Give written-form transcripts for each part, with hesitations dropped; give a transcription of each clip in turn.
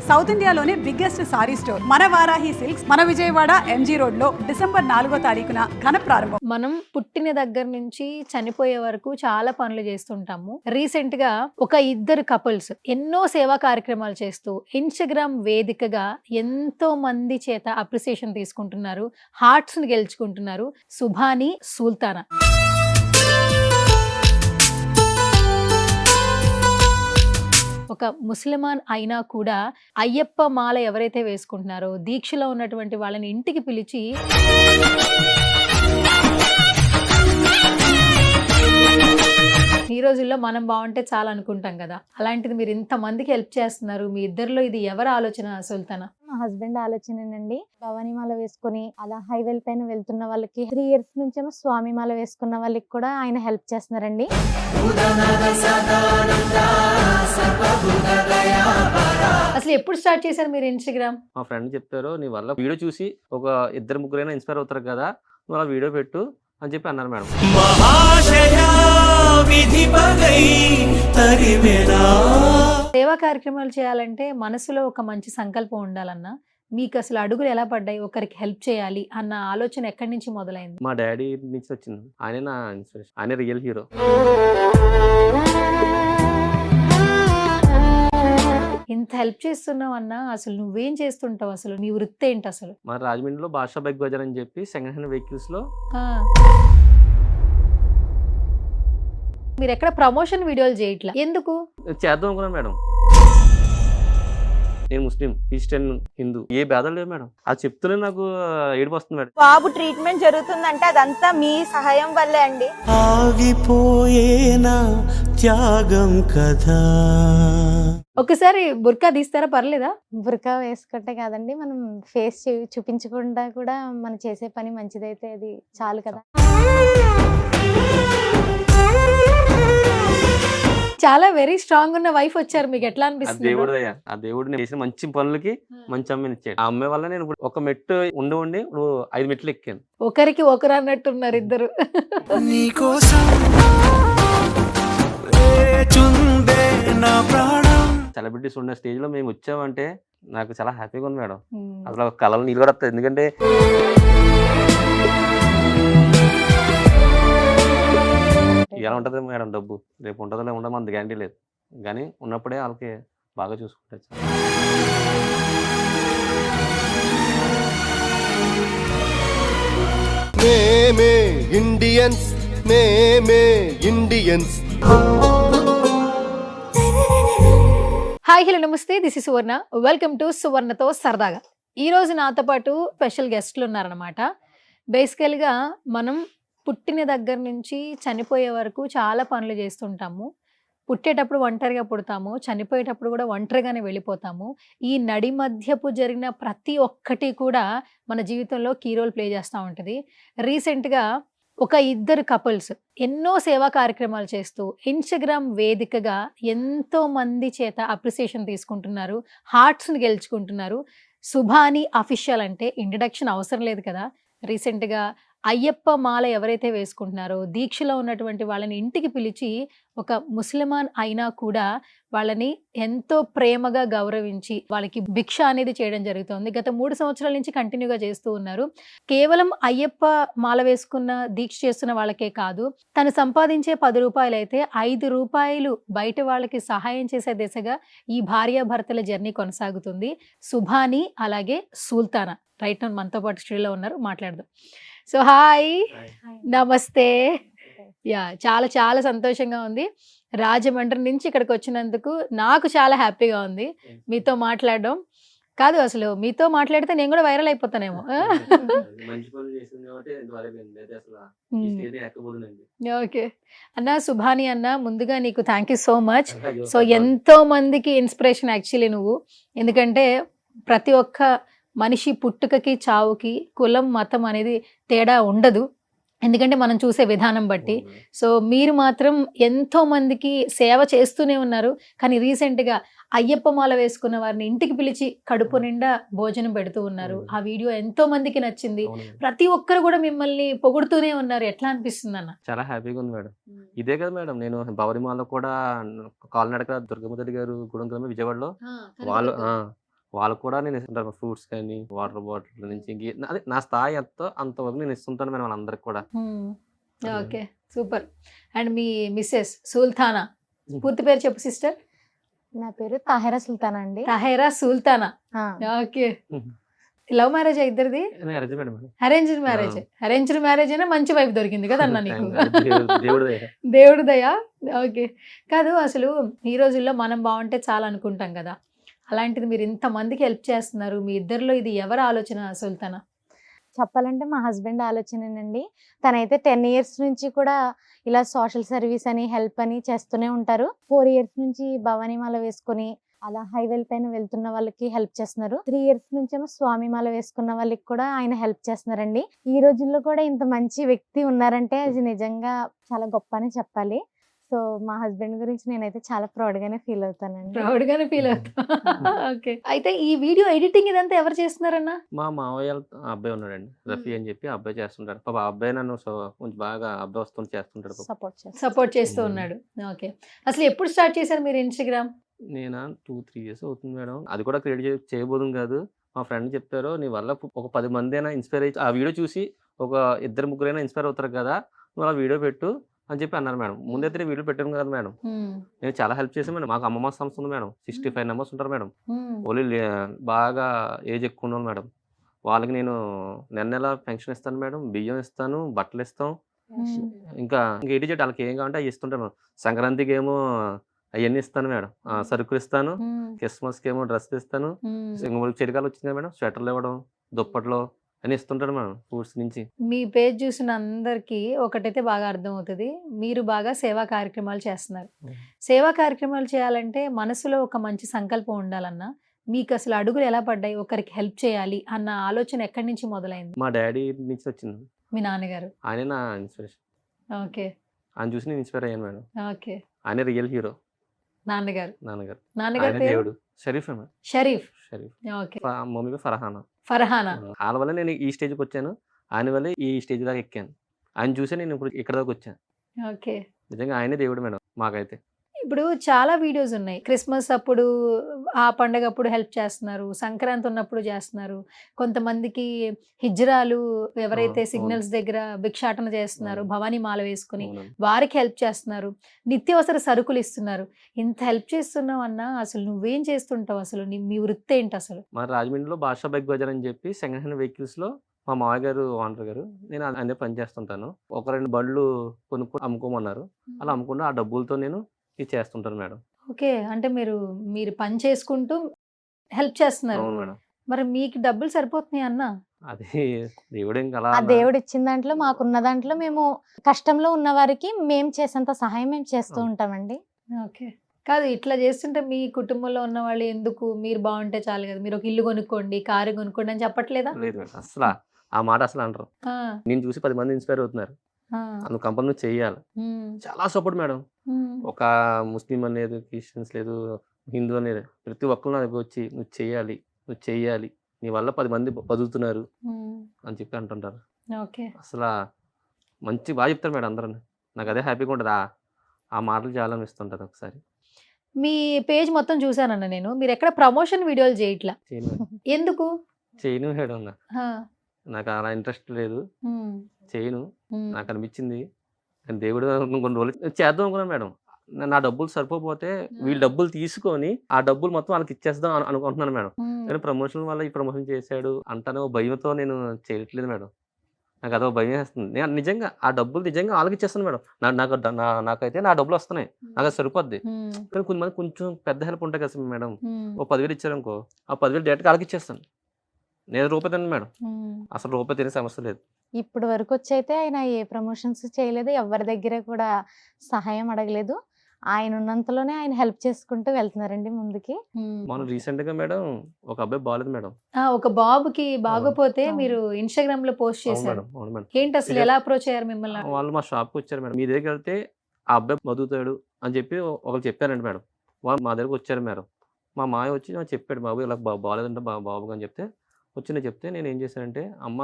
South ఇండియాలోనే biggest sorry store మన Varahi silks మన విజయవాడ ఎంజీ రోడ్ లో డిసెంబర్ 4వ తారీఖున ఘన ప్రారంభం. మనం పుట్టిన దగ్గర నుంచి చనిపోయే వరకు చాలా పనులు చేస్తుంటాము. రీసెంట్ గా ఒక ఇద్దరు కపుల్స్ ఎన్నో సేవా కార్యక్రమాలు చేస్తూ ఇన్స్టాగ్రామ్ వేదికగా ఎంతో మంది చేత అప్రిసియేషన్ తీసుకుంటున్నారు, హార్ట్స్ ని గెలుచుకుంటున్నారు. సుభాని, సుల్తానా. ఒక ముస్లిమాన్ అయినా కూడా అయ్యప్ప మాల ఎవరైతే వేసుకుంటున్నారో దీక్షలో ఉన్నటువంటి వాళ్ళని ఇంటికి పిలిచి ఈ రోజుల్లో మనం బాగుంటే చాలా అనుకుంటాం కదా, అలాంటిది మీరు ఇంతమందికి హెల్ప్ చేస్తున్నారు. మీ ఇద్దరిలో ఇది ఎవరి ఆలోచన సుల్తానా? మా హస్బెండ్ ఆలోచనేనండి. భవానీ మాల వేసుకొని అలా హైవేల పైన వెళ్తున్న వాళ్ళకి 3 years నుంచేమో స్వామి మాల వేసుకున్న వాళ్ళకి కూడా ఆయన హెల్ప్ చేస్తున్నారండి. అసలు ఎప్పుడు స్టార్ట్ చేశారు మీరు ఇన్స్టాగ్రామ్? మా ఫ్రెండ్ చెప్పారు, నీ వల్ల వీడియో చూసి ఒక 2-3 ఇన్స్పైర్ అవుతారు కదా, నువ్వు అలా వీడియో పెట్టు అని చెప్పి అన్నారు మేడం. సేవా కార్యక్రమాలు చేయాలంటే మనసులో ఒక మంచి సంకల్పం ఉండాలన్నా, మీకు అసలు అడుగులు ఎలా పడ్డాయి? ఒకరికి హెల్ప్ చేయాలి అన్న ఆలోచన ఎక్కడి నుంచి మొదలైంది? మా డాడీ నుంచి వచ్చింది. ఆయనే నా ఇన్స్పిరేషన్, ఆయన రియల్ హీరో. ఇంత హెల్ప్ చేస్తున్నావు అన్నా, అసలు నువ్వేం చేస్తుంటావు? అసలు నీ వృత్తి ఏంటి అసలు? మా రాజమండ్రిలో బాషా బైక్ బజార్ అని చెప్పి సెకండ్ హ్యాండ్ వెహికల్స్ లో మీరు ఎక్కడ ప్రమోషన్ వీడియోలు చేయట్లా, ఎందుకు? చేద్దాం అనుకున్నాను మేడం. నేను ముస్లిం, క్రిస్టియన్, హిందూ ఏ భేదాలు లేవు మేడం. అది చెప్తూనే నాకు ఏడుపు వస్తుంది మేడం. బాబు ట్రీట్మెంట్ జరుగుతుందంటే అదంతా మీ సహాయం వల్లే అండి. ఆగిపోయేనా త్యాగం కదా. ఒకసారి బుర్కా తీస్తారా? పర్లేదా? బురకా వేసుకుంటే కాదండి, మనం ఫేస్ చూపించకుండా కూడా మనం చేసే పని మంచిదైతే అది చాలు కదా. చాలా వెరీ స్ట్రాంగ్ ఉన్న వైఫ్ వచ్చారు, మీకు ఎట్లా ఆ అనిపిస్తుంది? దేవుడు ఆ దేవుడు నేను చేసిన మంచి పనులకి మంచి అమ్మని ఇచ్చాడు. ఆ అమ్మాయి వల్ల నేను ఇప్పుడు ఒక మెట్టు ఉండి నువ్వు 5 మెట్లు ఎక్కాను. ఒకరికి ఒకరు అన్నట్టున్నారు ఇద్దరు. నీకోసం వేచుందే నా ప్రాణం. సెలబ్రిటీస్ ఉన్న స్టేజ్ లో మేము వచ్చామంటే నాకు చాలా హ్యాపీగా ఉంది మేడం. అసలు కళలు నీళ్ళు కూడా వస్తాయి. ఎందుకంటే ఎలా ఉంటుంది మేడం డబ్బు, రేపు ఉంటుందో ఉండదో మన గ్యారంటీ లేదు. కానీ ఉన్నప్పుడే వాళ్ళకి బాగా చూసుకుంటారు. మేమే ఇండియన్స్, మేమే ఇండియన్స్. హాయ్, హలో, నమస్తే. This is Suvarna. Welcome to సువర్ణతో సరదాగా. ఈ రోజు నాతో పాటు స్పెషల్ గెస్ట్లు ఉన్నారనమాట. బేసికల్గా మనం పుట్టిన దగ్గర నుంచి చనిపోయే వరకు చాలా పనులు చేస్తుంటాము. పుట్టేటప్పుడు ఒంటరిగా పుడతాము, చనిపోయేటప్పుడు కూడా ఒంటరిగానే వెళ్ళిపోతాము. ఈ నడి మధ్యపు జరిగిన ప్రతి ఒక్కటి కూడా మన జీవితంలో కీ రోల్ ప్లే చేస్తూ ఉంటుంది. రీసెంట్గా ఒక ఇద్దరు కపుల్స్ ఎన్నో సేవా కార్యక్రమాలు చేస్తూ ఇన్స్టాగ్రామ్ వేదికగా ఎంతో మంది చేత అప్రిసియేషన్ తీసుకుంటున్నారు, హార్ట్స్ని గెలుచుకుంటున్నారు. సుభాని అఫీషియల్ అంటే ఇంట్రడక్షన్ అవసరం లేదు కదా. రీసెంట్గా అయ్యప్ప మాల ఎవరైతే వేసుకుంటున్నారో దీక్షలో ఉన్నటువంటి వాళ్ళని ఇంటికి పిలిచి, ఒక ముస్లిమాన్ అయినా కూడా వాళ్ళని ఎంతో ప్రేమగా గౌరవించి వాళ్ళకి భిక్ష అనేది చేయడం జరుగుతుంది. గత 3 సంవత్సరాల నుంచి కంటిన్యూగా చేస్తూ ఉన్నారు. కేవలం అయ్యప్ప మాల వేసుకున్న దీక్ష చేస్తున్న వాళ్ళకే కాదు, తను సంపాదించే 10 రూపాయలు అయితే 5 రూపాయలు బయట వాళ్ళకి సహాయం చేసే దిశగా ఈ భార్యాభర్తల జర్నీ కొనసాగుతుంది. సుభాని అలాగే సుల్తానా రైట్ నౌ మనతో పాటు స్టూడియోలో ఉన్నారు, మాట్లాడదాం. సో హాయ్, నమస్తే. యా, చాలా చాలా సంతోషంగా ఉంది. రాజమండ్రి నుంచి ఇక్కడికి వచ్చినందుకు నాకు చాలా హ్యాపీగా ఉంది మీతో మాట్లాడడం. కాదు, అసలు మీతో మాట్లాడితే నేను కూడా వైరల్ అయిపోతానేమో. ఓకే అన్న, సుభాని అన్న, ముందుగా నీకు thank you so much. So ఎంతో మందికి ఇన్స్పిరేషన్ యాక్చువల్లీ నువ్వు. ఎందుకంటే ప్రతి ఒక్క మనిషి పుట్టుకకి చావుకి కులం మతం అనేది తేడా ఉండదు, ఎందుకంటే మనం చూసే విధానం బట్టి. సో మీరు మాత్రం ఎంతో మందికి సేవ చేస్తూనే ఉన్నారు. కానీ రీసెంట్గా అయ్యప్ప మాల వేసుకున్న వారిని ఇంటికి పిలిచి కడుపు నిండా భోజనం పెడుతూ ఉన్నారు. ఆ వీడియో ఎంతో మందికి నచ్చింది. ప్రతి ఒక్కరు కూడా మిమ్మల్ని పొగుడుతూనే ఉన్నారు. ఎట్లా అనిపిస్తుంది అన్న? చాలా హ్యాపీగా ఉంది మేడం. ఇదే కదా మేడం, నేను భవరిమాలో కూడా కాలినడక దుర్గమ్మ తల్లి గారు గుడంకరమ్మ విజయవాడలో వాళ్ళు వాళ్ళకు కూడా నేను ఇస్తుంటాను ఫ్రూట్స్ కానీ వాటర్ బాటిల్ నుంచి అదే నా స్థాయి ఎంతో అంతవరకు నేను ఇస్తుంటాను మేడం వాళ్ళందరికి కూడా. Okay, super. అండ్ మీ మిస్సెస్ సుల్తానా, పూర్తి పేరు చెప్పు సిస్టర్. నా పేరు తాహిరా సుల్తానా అండి. తహేరా సుల్తానా. ఆ, ఓకే. లవ్ మ్యారేజ్ ఇద్దరిది? Arrange madam. Arranged marriage. Arranged marriage అయినా మంచి వైఫ్ దొరికింది కదా అన్న నీకు. దేవుడు దయ. దేవుడి దయా. ఓకే. కాదు, అసలు ఈ రోజుల్లో మనం బాగుంటే చాలా అనుకుంటాం కదా, అలాంటిది మీరు ఇంతమందికి హెల్ప్ చేస్తున్నారు. మీ ఇద్దరిలో ఇది ఎవరి ఆలోచన సుల్తానా? చెప్పాలంటే మా హస్బెండ్ ఆలోచనేనండి. తనైతే 10 years నుంచి కూడా ఇలా సోషల్ సర్వీస్ అని హెల్ప్ అని చేస్తూనే ఉంటారు. 4 years నుంచి భవానీమాల వేసుకొని అలా హైవేల పైన వెళ్తున్న వాళ్ళకి హెల్ప్ చేస్తున్నారు. 3 years నుంచేమో స్వామి మాల వేసుకున్న వాళ్ళకి కూడా ఆయన హెల్ప్ చేస్తున్నారండి. ఈ రోజుల్లో కూడా ఇంత మంచి వ్యక్తి ఉన్నారంటే అది నిజంగా చాలా గొప్ప అని చెప్పాలి. సో మా హస్బెండ్ గురించి నేనైతే చాలా ప్రౌడ్ గానే ఫీల్ అవుతానండి. ప్రౌడ్ గానే ఫీల్ అవుతా. ఓకే. అయితే ఈ వీడియో ఎడిటింగ్ ఇదంతా ఎవరు చేస్తున్నారన్న? మా మావయ్య అబ్బాయి ఉన్నాడండి, రఫీ అని చెప్పి. ఆ అబ్బాయి చేస్తుంటాడు. పాప ఆ అబ్బాయి నన్ను కొంచెం బాగా అబ్బాయి వస్తుంది చేస్తుంటాడు పాపం. సపోర్ట్ చేస్తూ ఉన్నాడు. ఓకే. అసలు ఎప్పుడు స్టార్ట్ చేశారు మీరు ఇన్స్టాగ్రామ్? నేను 2-3 years అవుతుంది మేడం. అది కూడా క్రియేట్ చేయబోదుం కాదు. మా ఫ్రెండ్ చెప్పారు, నీ వల్ల ఒక 10 మంది అయినా ఇన్స్పైర్ అయ్యి ఆ వీడియో చూసి ఒక 2-3 ఇన్స్పైర్ అవుతారు కదా, నువ్వు అలా వీడియో పెట్టు అని చెప్పి అన్నారు మేడం. ముందైతే వీడియో పెట్టాను కదా మేడం. నేను చాలా హెల్ప్ చేశాను మేడం. మాకు అమ్మమ్మ సంస్థ ఉంది మేడం. 65 members ఉంటారు మేడం. ఓన్లీ బాగా ఏజ్ ఎక్కువ ఉన్నారు మేడం. వాళ్ళకి నేను నెల పెన్షన్ ఇస్తాను మేడం, బియ్యం ఇస్తాను, బట్టలు ఇస్తాం. ఇంకా ఏటి చెట్టు వాళ్ళకి ఏం కావాలంటే అవి ఇస్తుంటాను. సంక్రాంతికి ఏమో అవన్నీ ఇస్తాను మేడం, సరుకులు ఇస్తాను. క్రిస్మస్కి ఏమో డ్రెస్సులు ఇస్తాను. చలికాలం వచ్చింది మేడం, స్వెటర్లు ఇవ్వడం, దుప్పట్లు అని ఇస్తుంటారు మేడం ఫ్రూట్స్ నుంచి. మీ పేజ్ చూసిన అందరికీ ఒకటైతే బాగా అర్థమవుతుంది, మీరు బాగా సేవా కార్యక్రమాలు చేస్తున్నారు. సేవా కార్యక్రమాలు చేయాలంటే మనసులో ఒక మంచి సంకల్పం ఉండాలన్నా, మీకు అసలు అడుగులు ఎలా పడ్డాయి? ఒకరికి హెల్ప్ చేయాలి అన్న ఆలోచన ఎక్కడి నుంచి మొదలైంది? మా డాడీ నుంచి వచ్చింది. మీ నాన్నగారు? ఆయన నా ఇన్స్పిరేషన్. ఓకే. ఆయన చూసి నేను ఇన్స్పైర్ అయ్యాను మేడం. ఓకే. ఆయన రియల్ హీరో. నాన్నగారు నాన్నగారు నాన్నగారు దేవుడు. Sharif madam. Sharif. Sharif. Okay. Mummy Farhana. Farhana. వాళ్ళ వల్ల నేను ఈ స్టేజ్కి వచ్చాను, ఆయన వల్ల ఈ స్టేజ్ దాకా ఎక్కాను. ఆయన చూసే నేను ఇప్పుడు ఇక్కడ దాకా వచ్చాను. ఓకే. నిజంగా ఆయనే దేవుడు మేడం మాకైతే. ఇప్పుడు చాలా వీడియోస్ ఉన్నాయి. క్రిస్మస్ అప్పుడు, ఆ పండగ అప్పుడు హెల్ప్ చేస్తున్నారు, సంక్రాంతి ఉన్నప్పుడు చేస్తున్నారు. కొంతమందికి హిజ్రాలు ఎవరైతే అవును. సిగ్నల్స్ దగ్గర భిక్షాటన చేస్తున్నారు, అవును. భవానీ మాల వేసుకుని అవునండి. వారికి హెల్ప్ చేస్తున్నారు, నిత్యావసర సరుకులు ఇస్తున్నారు. ఇంత హెల్ప్ చేస్తున్నావు అన్నా, అసలు నువ్వేం చేస్తుంటావు? అసలు మీ వృత్తి ఏంటి అసలు? మా రాజమండ్రిలో బాషా బైక్ బజార్ అని చెప్పి సెకండ్ హ్యాండ్ వెహికల్స్లో మా మామయ్య గారు ఓనర్ గారు, నేను అదే పని చేస్తుంటాను. ఒక 2 బండ్లు కొనుక్కొని అమ్ముకోమన్నారు. అలా అమ్ముకుంటూ ఆ డబ్బులతో నేను ఇది చేస్తుంటాను మేడం. ఓకే. అంటే మీరు పని చేసుకుంటూ హెల్ప్ చేస్తున్నారు. అవును మేడం. మరి మీకు డబ్బులు సరిపోతున్నాయి అన్న? అది దేవుడు ఇంకా అలా ఆ దేవుడు ఇచ్చిన దాంట్లో మాకున్న దాంట్లో మేము కష్టంలో ఉన్న వారికి మేము చేసేంత సహాయం మేము చేస్తూ అవును. ఉంటామండి. ఓకే. కాదు, ఇట్లా చేస్తుంటే మీ కుటుంబంలో ఉన్న వాళ్ళు ఎందుకు, మీరు బాగుంటే చాలు కదా, మీరు ఒక ఇల్లు కొనుక్కోండి, కారు కొనుక్కోండి అని చెప్పట్లేదా? లేదు మేడం, అసలు ఆ మాట అసలు అంటారు. ఆ, నేను చూసి 10 మంది ఇన్స్పైర్ అవుతున్నారు. ఆ, నువ్వు కంపల్సరీ నువ్వు చెయ్యాలి. ఉమ్, చాలా సపోర్ట్ మేడం. ఉమ్, ఒక ముస్లిం అనేది, క్రిస్టియన్స్ లేదు, హిందూ అనేది, ప్రతి ఒక్కరు నా దగ్గర వచ్చి నువ్వు చెయ్యాలి, నీ వల్ల 10 మంది బతుకుతున్నారు ఉమ్. అని చెప్పి అంటుంటారు. ఓకే. అసలు మంచి బాగా చెప్తారు మేడం అందరూ. నాకు అదే హ్యాపీగా ఉంటుంది. ఆ మాటలు చాలా అనిపిస్తుంటుంది ఒకసారి. మీ పేజ్ మొత్తం చూసానన్న నేను, మీరు ఎక్కడ ప్రమోషన్ వీడియోలు చేయట్లా, చేయను మేడం. ఎందుకు? చేయను మేడం, ఆ, నాకు అలా ఇంట్రెస్ట్ లేదు, ఉమ్, చేయను. ఉమ్, నాకు అనిపించింది కానీ దేవుడు కొన్ని రోజులు చేద్దాం అనుకున్నాను మేడం. నా డబ్బులు సరిపోతే వీళ్ళు డబ్బులు తీసుకొని ఆ డబ్బులు మొత్తం వాళ్ళకి ఇచ్చేద్దాం అనుకుంటున్నాను మేడం. ఉమ్. కానీ ప్రమోషన్ వల్ల ఈ ప్రమోషన్ చేశాడు అంటానే ఓ భయంతో నేను చేయట్లేదు మేడం. నాకు అదో భయం వేస్తుంది. నేను నిజంగా ఆ డబ్బులు నిజంగా వాళ్ళకి ఇచ్చేస్తాను మేడం. నాకైతే నా డబ్బులు వస్తున్నాయి, నాకు అది సరిపోద్ది. ఉమ్, కానీ కొంతమంది కొంచెం పెద్ద హెల్ప్ ఉంటాయి కదా మేడం, ఉమ్, ఓ 10,000 ఇచ్చారనుకో, ఆ 10,000 డైరెక్ట్గా వాళ్ళకి ఇచ్చేస్తాను. నేను రూపాయి తిన్నాను మేడం, ఉమ్. అసలు రూపాయి తినే సమస్య లేదు. ఇప్పుడు వరకు వచ్చి అయితే ఆయన ఏ ప్రమోషన్స్ చేయలేదు, ఎవరి దగ్గర కూడా సహాయం అడగలేదు. ఆయన ఉన్నంతలోనే ఆయన హెల్ప్ చేసుకుంటూ వెళ్తున్నారండి ముందుకి. ఉమ్. మనం రీసెంట్ గా మేడం ఒక అబ్బాయి బాగాలేదు మేడం. ఒక బాబుకి బాగోపోతే అవును. మీరు ఇన్స్టాగ్రామ్ లో పోస్ట్ అవును చేశారు. మేడం, అవును మేడం. ఏంటి అసలు, ఎలా అప్రోచ్ అయ్యారు మిమ్మల్ని? వాళ్ళు మా షాప్కి వచ్చారు మేడం. మీ దగ్గరికి వెళ్తే ఆ అబ్బాయి బతుకుతాడు అని చెప్పి ఒకరు చెప్పారండి మేడం. వాళ్ళు మా దగ్గరకు వచ్చారు మేడం. మా మాయ వచ్చి నాకు చెప్పాడు, బాబు ఇలా బాగాలేదంటే బాబుగా అని చెప్తే నేను ఏం చేశానంటే, అమ్మ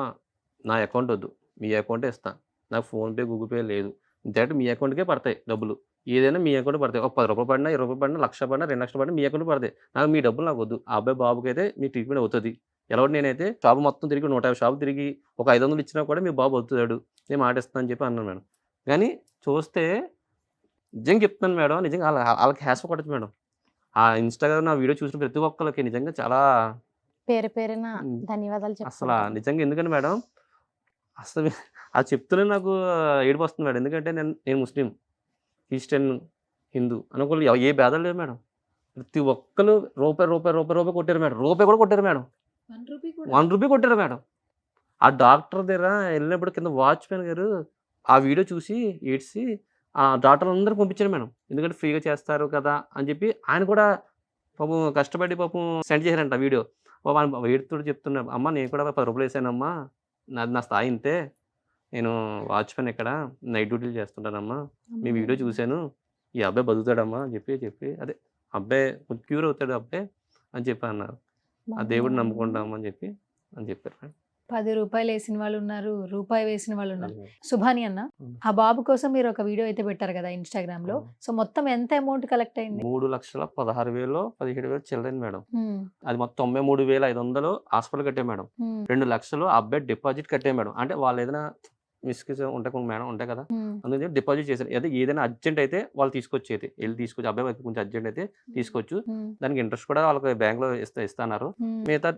నా అకౌంట్ వద్దు, మీ అకౌంటే ఇస్తాను, నాకు ఫోన్పే గూగుల్ పే లేదు, డైరెక్ట్ మీ అకౌంట్కే పడతాయి డబ్బులు, ఏదైనా మీ అకౌంట్ పడతాయి. ఒక 10 రూపాయలు పడినా, 20 రూపాయలు పడినా, 1,00,000 పడినా, 2,00,000 పడినా మీ అకౌంట్ పడతాయి. నాకు మీ డబ్బులు నాకు వద్దు. ఆ అబ్బాయి బాబుకైతే మీ ట్రీట్మెంట్ అవుతది. ఎలాగో నేనైతే షాప్ మొత్తం తిరిగి 150 షాపులు తిరిగి ఒక 500 ఇచ్చినా కూడా మీ బాబు అవుతాడు. నేను మాట ఇస్తాను అని చెప్పి అన్నాను మేడం. కానీ చూస్తే నిజంగా చెప్తున్నాను మేడం. నిజంగా ఆళ్ళకి హ్యాట్స్ కొట్టొచ్చు మేడం. ఆ ఇన్‌స్టాగ్రామ్ నా వీడియో చూసిన ప్రతి ఒక్కళ్ళకి నిజంగా చాలా పేరు పేరున హ్మ్. ధన్యవాదాలు అసలా చెప్పుకుంటాను. నిజంగా ఎందుకంటే మేడం అసలు అది చెప్తూనే నాకు ఏడుపొస్తుంది మేడం. ఎందుకంటే నేను ముస్లిం, క్రిస్టియన్, హిందూ అనుకోని ఏ భేదాలు లేవు మేడం. ప్రతి ఒక్కళ్ళు రూపాయి కొట్టారు మేడం. రూపాయి కూడా కొట్టారు మేడం. ₹1 కొట్టారు మేడం. ఆ డాక్టర్ దగ్గర ఎళ్ళినప్పుడు కింద వాచ్‌మెన్ గారు ఆ వీడియో చూసి ఏడ్చి ఆ డాక్టర్లందరికి పంపించారు మేడం. ఎందుకంటే ఫ్రీగా చేస్తారు కదా అని చెప్పి ఆయన కూడా పాపం కష్టపడి సెండ్ చేశారంట వీడియో. పాపం ఆయన ఏడుతూ చెప్తున్నాడు. అమ్మ నేను కూడా ₹10 ఏసానమ్మా. నా స్థాయి ఇంతే. నేను వాచ్‌మెన్ ఇక్కడ నైట్ డ్యూటీలు చేస్తుంటానమ్మా. మీ వీడియో చూసాను. ఈ అబ్బాయి బతుకుతాడమ్మా అని చెప్పి అదే అబ్బాయి క్యూర్ అవుతాడు అబ్బాయి అని చెప్పి అన్నారు. ఆ దేవుడిని నమ్ముకుంటాము అని చెప్పారు మేడం. ₹10 వేసిన వాళ్ళు ఉన్నారు, రూపాయి వేసిన వాళ్ళు ఉన్నారు. అది సుభాని అన్న, హ్మ్. ఆ బాబు కోసం మీరు ఒక వీడియో అయితే పెట్టారు కదా ఇన్‌స్టాగ్రామ్ లో. అవును. సో మొత్తం ఎంత అమౌంట్ కలెక్ట్ అయింది? 3,16,000 17,000 చిల్లరైంది మేడం. హ్మ్. అది మొత్తం 93,500 హాస్పిటల్ కట్టాం మేడం. హ్మ్. 2,00,000 ఆ అబ్బాయి డిపాజిట్ కట్టాం మేడం. అంటే వాళ్ళు ఏదైనా మిస్‌కిస్ ఉంటాయి మేడం ఉంటాయి కదా! హ్మ్. అందుకని డిపాజిట్ చేశారు. అదే ఏదైనా అర్జెంట్ అయితే వాళ్ళు తీసుకొచ్చేది. ఎళ్లి తీసుకొచ్చి అబ్బాయి కొంచెం అర్జెంట్ అయితే తీసుకోవచ్చు. హ్మ్. దానికి ఇంట్రెస్ట్ కూడా వాళ్ళకి బ్యాంక్‌లో ఇస్తన్నారు. హ్మ్. మిగతా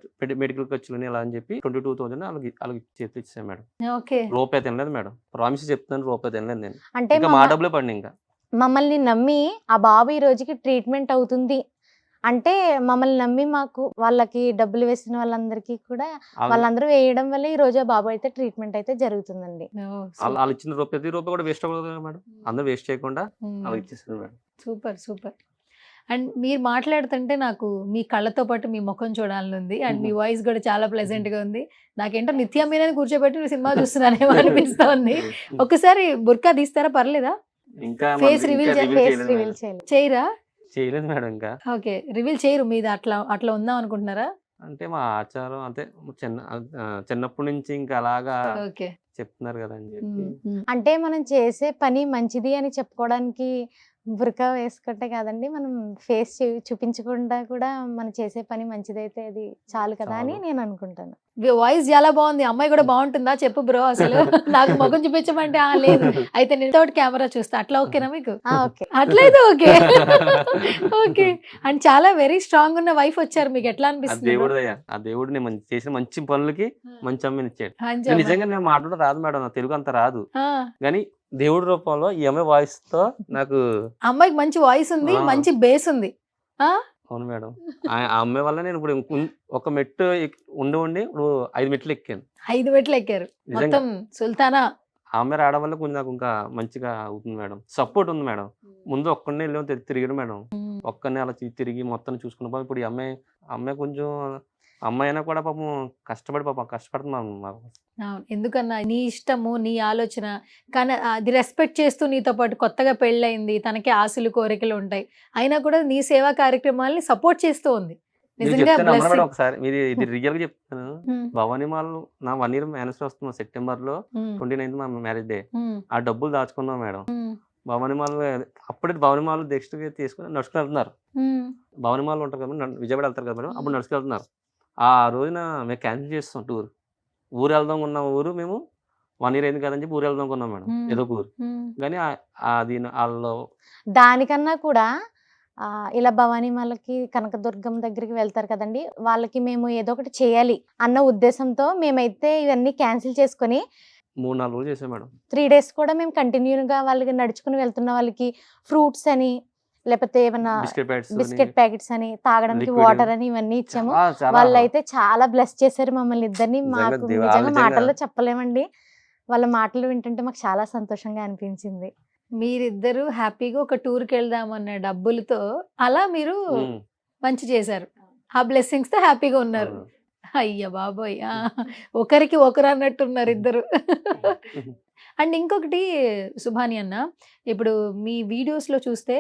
మెడికల్ ఖర్చులని ఇలా అని చెప్పి 22,000 ఆళ్ళకి చేతిలో ఇచ్చేసాం మేడం. ఓకే. రూపాయి తినలేదు మేడం. ప్రామిస్ చెప్తున్నాను రూపాయి తినలేదు నేను. అంటే ఇంకా మా డబ్బులే పడినాయి ఇంకా. మమ్మల్ని నమ్మి ఆ బాబు ఈ రోజుకి ట్రీట్మెంట్ అవుతుంది అంటే మమ్మల్ని నమ్మి మాకు వాళ్ళకి డబ్బులు వేసిన వాళ్ళందరికీ కూడా ఆళ్ళు వాళ్ళందరూ వేయడం వల్ల ఈ రోజు ఆ బాబు అయితే ట్రీట్మెంట్ అయితే జరుగుతుందండి. ఆళ్ళిచ్చిన ప్రతి రూపాయి కూడా వేస్ట్ అవ్వదు కదా మేడం. అందరూ వేస్ట్ చేయకుండా ఆళ్ళకి ఇచ్చేసారు మేడం. సూపర్. అండ్ మీరు మాట్లాడుతుంటే నాకు మీ కళ్ళతో పాటు మీ ముఖం చూడాలని ఉంది. అండ్ మీ వాయిస్ కూడా చాలా ప్లెజెంట్ గా ఉంది. నాకేంటో నిత్య మీనని కూర్చోబెట్టి నువ్వు సినిమా చూస్తున్నానేమో అనిపిస్తోంది. ఒకసారి బుర్కా తీస్తారా, పర్లేదా? ఇంకా ఫేస్ ఇంకా రివీల్ రివీల్ ఫేస్ చేయలేదు రివీల్ మేడం. చేయలేదు. చేయరా? చేయలేదు మేడం ఇంకా. ఓకే, రివీల్ చేయరు. మీద అట్లా ఉందాం అనుకుంటున్నారా? అంటే మా ఆచారం అంతే చిన్నప్పటి నుంచి ఇంకా అలాగా ఓకే. చెప్తున్నారు కదా అని చెప్పి. అంటే మనం చేసే పని మంచిది అని చెప్పుకోవడానికి బుర్కా వేసుకుంటే కాదండి, మనం ఫేస్ చూపించకుండా కూడా మనం చేసే పని మంచిదైతే అది చాలు కదా అని చాలు. నేను అనుకుంటాను. వాయిస్ చాలా బాగుంది. అమ్మాయి కూడా బాగుంటుందా చెప్పు బ్రో అసలు. నాకు ముఖం చూపించమంటే లేదు. అయితే నేను తోటి కెమెరా చూస్తా. అట్లా ఓకేనా మీకు? ఓకే. అట్లయితే ఓకే. ఓకే. అండ్ చాలా వెరీ స్ట్రాంగ్ ఉన్న వైఫ్ వచ్చారు. మీకు ఎట్లా ఆ అనిపిస్తుంది? దేవుడు దయ. ఆ దేవుడు నేను చేసిన మంచి పనులకి మంచి అమ్మని ఇచ్చాడు. మంచి నేను అమ్మాయి. నిజంగా నేను మాట్లాడడం రాదు మేడం. నాకు తెలుగు అంత రాదు. ఆ, కానీ దేవుడి రూపంలో ఈ అమ్మాయి వాయిస్ తో నాకు అమ్మాయికి మంచి వాయిస్ ఉంది, ఆ. మంచి బేస్ ఉంది. ఆ అవును మేడం. ఆ అమ్మాయి వల్ల నేను ఇప్పుడు ఒక మెట్టు ఉండి ఇప్పుడు 5 మెట్లు ఎక్కాను. 5 మెట్లు ఎక్కారు. నిజంగా మొత్తం సుల్తానా. ఆ అమ్మాయి రావడం వల్ల కొంచెం నాకు ఇంకా మంచిగా అవుతుంది మేడం. సపోర్ట్ ఉంది మేడం. ముందు ఒక్కడినే వెళ్ళాము తిరిగాను మేడం. ఒక్కడినే అలా తిరిగి మొత్తం చూసుకున్నాం. ఇప్పుడు ఈ అమ్మాయి కొంచెం అమ్మాయి అయినా కూడా కష్టపడుతున్నాం మాకు. అవును. ఎందుకన్నా నీ ఇష్టము, నీ ఆలోచన, కానీ అది రెస్పెక్ట్ చేస్తూ నీతో పాటు కొత్తగా పెళ్ళయింది, తనకి ఆశలు కోరికలు ఉంటాయి, అయినా కూడా నీ సేవా కార్యక్రమాల్ని సపోర్ట్ చేస్తూ ఉంది. మీరు నిజంగా చెప్తే నమ్మరు మేడం. blessing. ఒకసారి ఇది రియల్ గా చెప్తాను. హ్మ్. భవానీ మాల్ నా 1 ఇయర్ యానివర్సరీ వస్తుంది సెప్టెంబర్ లో. హ్మ్. 29th మా మ్యారేజ్ డే. హ్మ్. ఆ డబ్బులు దాచుకున్నాం మేడం. హ్మ్. భవానీ మాల్ అప్పుడే భవానీ మాల్ నెక్స్ట్ తీసుకుని నడుచుకుని వెళ్తున్నారు. హ్మ్. భవానీ మాల్ ఉంటారు కదా మేడం, విజయవాడ వెళ్తారు కదా మేడం. అప్పుడు నడుచుకు వెళ్తున్నారు. ఆ రోజున మేము క్యాన్సిల్ చేస్తాం టూర్. ఊరు వెళ్దాం ఉన్న ఊరు మేము 1 ఇయర్ అయింది కదని చెప్పి ఊరు వెళ్దాం అనుకున్నాం మేడం. హ్మ్. ఏదో ఒక ఊరు. హ్మ్. కానీ అది వాళ్ళు దానికన్నా కూడా ఇలా భవానీమాలకి కనకదుర్గం దగ్గరికి వెళ్తారు కదండి, వాళ్ళకి మేము ఏదో ఒకటి చేయాలి అన్న ఉద్దేశంతో మేమైతే ఇవన్నీ క్యాన్సిల్ చేసుకొని 3-4 రోజులు చేసాం మేడం. 3 days కూడా మేము కంటిన్యూగా వాళ్ళకి నడుచుకుని వెళ్తున్న వాళ్ళకి ఫ్రూట్స్ అని లేకపోతే ఏమన్నా బిస్కెట్ ప్యాకెట్స్ అని తాగడానికి Liquid. వాటర్ అని ఇవన్నీ ఇచ్చాము. వాళ్ళైతే చాలా బ్లెస్ చేశారు మమ్మల్ని ఇద్దరిని. నిజంగా మాకు దేవా- నిజంగా నిజంగా. మాటల్లో చెప్పలేమండి. వాళ్ళ మాటలు వింటుంటే మాకు చాలా సంతోషంగా అనిపించింది. మీరిద్దరూ హ్యాపీగా ఒక టూర్కి వెళ్దామన్న డబ్బులతో అలా మీరు మంచి చేశారు. ఆ బ్లెస్సింగ్స్ తో హ్యాపీగా ఉన్నారు. అయ్య బాబోయ్, ఒకరికి ఒకరు అన్నట్టున్నారు ఇద్దరు. అండ్ ఇంకొకటి సుభాని అన్న, ఇప్పుడు మీ వీడియోస్ లో చూస్తే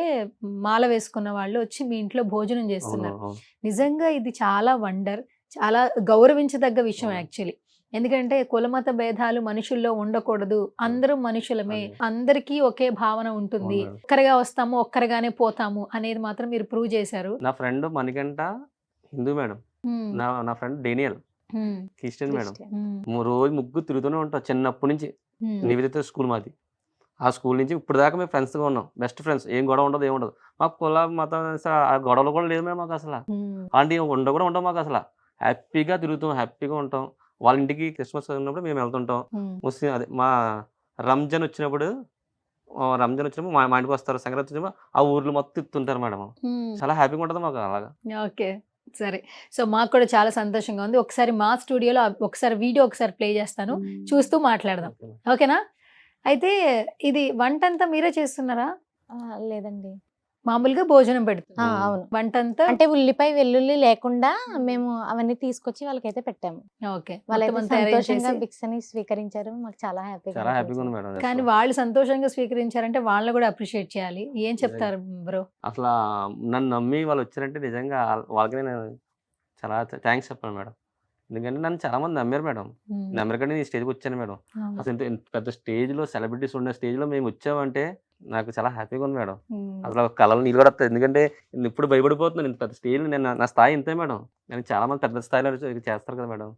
మాల వేసుకున్న వాళ్ళు వచ్చి మీ ఇంట్లో భోజనం చేస్తున్నారు. నిజంగా ఇది చాలా వండర్, చాలా గౌరవించదగ్గ విషయం అవును. యాక్చువల్లీ. ఎందుకంటే కులమత భేదాలు మనుషుల్లో ఉండకూడదు, అందరూ మనుషులమే, అందరికీ ఒకే భావన ఉంటుంది, అవును. ఒక్కరిగా వస్తాము ఒక్కరిగానే పోతాము అనేది మాత్రం మీరు ప్రూవ్ చేశారు. నా ఫ్రెండ్ మణికంఠ హిందూ మేడం, ఉమ్, నా ఫ్రెండ్ డేనియల్ ఉమ్, క్రిస్టియన్ మేడం. ఉమ్, రోజు ముగ్గురు తిరుగుతూనే ఉంటాం చిన్నప్పటి నుంచి. ఉమ్, నివేదిత స్కూల్ మాది. ఆ స్కూల్ నుంచి ఇప్పుడు దాకా మేము ఫ్రెండ్స్గా ఉన్నాం, బెస్ట్ ఫ్రెండ్స్. ఏం గొడవ ఉండదు, ఏముండదు మాకు. కుల మతం ఆ గొడవలు కూడా లేదు మేడం మాకు అసలు. ఉమ్, అలాంటి ఉండ కూడా ఉంటాం మాకు అసలు. హ్యాపీగా తిరుగుతాం, హ్యాపీగా ఉంటాం. వాళ్ళ ఇంటికి క్రిస్మస్ ఉన్నప్పుడు మేము వెళ్తుంటాం. ఉమ్, ముస్లిం అదే మా రంజాన్ వచ్చినప్పుడు మా ఇంటికి వస్తారు. సంక్రాంతి వచ్చినప్పుడు ఆ ఊర్లో మొత్తం తిప్పుతుంటారు మేడం. ఉమ్. చాలా హ్యాపీగా ఉంటుంది మాకు అలాగా. ఓకే, సరే. సో మాకు కూడా చాలా సంతోషంగా ఉంది. ఒకసారి మా స్టూడియోలో ఒకసారి వీడియో ఒకసారి ప్లే చేస్తాను, చూస్తూ మాట్లాడదాం. ఓకేనా? అయితే ఇది వంట అంతా మీరే చేస్తున్నారా? లేదండి. మామూలుగా భోజనం పెడుతున్నా, అవును. వంట అంతా అంటే ఉల్లిపాయ వెల్లుల్లి లేకుండా మేము అవన్నీ తీసుకొచ్చి వాళ్ళకైతే పెట్టాము. ఓకే, వాళ్ళైతే మొత్తం అంతా arrange సంతోషంగా చేసి. భిక్షని స్వీకరించారు. మాకు చాలా చాలా హ్యాపీగా ఉంది మేడం. కానీ వాళ్ళు సంతోషంగా స్వీకరించారంటే వాళ్ళని కూడా అప్రిషియేట్ చేయాలి. ఏం చెప్తారు బ్రో? అసలు నన్ను నమ్మి వాళ్ళు వచ్చారంటే నిజంగా వాళ్ళకి నేను చాలా థ్యాంక్స్ చెప్పాను మేడం. ఎందుకంటే నన్ను చాలా మంది నమ్మారు మేడం. నమ్మరు కానీ నేను స్టేజ్కి వచ్చాను మేడం. అసలు ఇంత పెద్ద స్టేజ్లో సెలబ్రిటీస్ ఉన్న స్టేజ్లో మేము వచ్చామంటే నాకు చాలా హ్యాపీగా ఉంది మేడం. అసలు కళలు నీళ్ళు కూడా వస్తాయి. ఎందుకంటే నేను ఇప్పుడు భయపడిపోతున్నాను. ఇంత పెద్ద స్టేజ్లో నేను నా స్థాయి ఇంతే మేడం. నేను చాలా మంది పెద్ద స్థాయిలో చేస్తారు కదా మేడం.